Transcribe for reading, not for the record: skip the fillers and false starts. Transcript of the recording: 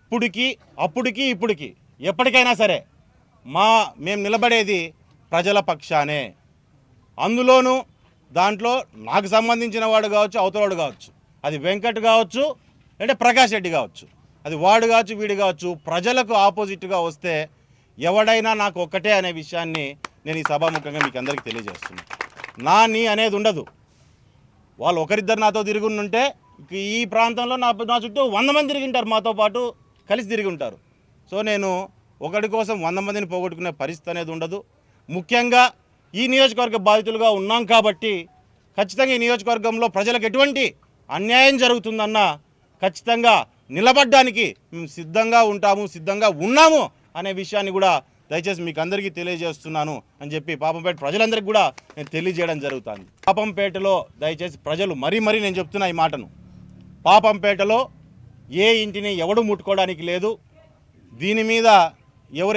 ఇప్పటికి ఎప్పటికైనా సరే మేము నిలబడేది ప్రజల పక్షానే. అందులోనూ దాంట్లో నాకు సంబంధించిన వాడు కావచ్చు, అవతలవాడు కావచ్చు, అది వెంకట్ కావచ్చు, అంటే ప్రకాష్ రెడ్డి కావచ్చు, అది వాడు కావచ్చు, వీడు కావచ్చు, ప్రజలకు ఆపోజిట్గా వస్తే ఎవడైనా నాకు ఒక్కటే అనే విషయాన్ని నేను ఈ సభాముఖంగా మీకు అందరికీ తెలియజేస్తున్నాను. నీ అనేది ఉండదు. వాళ్ళు ఒకరిద్దరు నాతో తిరిగి ఉంటే ఈ ప్రాంతంలో నా చుట్టూ 100 మంది తిరిగి ఉంటారు, మాతో పాటు కలిసి తిరిగి ఉంటారు. సో నేను ఒకటి కోసం 100 మందిని పోగొట్టుకునే పరిస్థితి అనేది ఉండదు. ముఖ్యంగా ఈ నియోజకవర్గ బాధితులుగా ఉన్నాం కాబట్టి ఖచ్చితంగా ఈ నియోజకవర్గంలో ప్రజలకు ఎటువంటి అన్యాయం జరుగుతుందన్నా ఖచ్చితంగా నిలబడడానికి మేము సిద్ధంగా ఉంటాము, సిద్ధంగా ఉన్నాము అనే విషయాన్ని కూడా దయచేసి మీకు అందరికీ తెలియజేస్తున్నాను అని చెప్పి పాపంపేట ప్రజలందరికీ కూడా నేను తెలియజేయడం జరుగుతుంది. పాపంపేటలో దయచేసి ప్రజలు మరీ నేను చెప్తున్నా ఈ మాటను, పాపంపేటలో ఏ ఇంటిని ఎవడు ముట్టుకోవడానికి లేదు. దీని మీద ఎవరు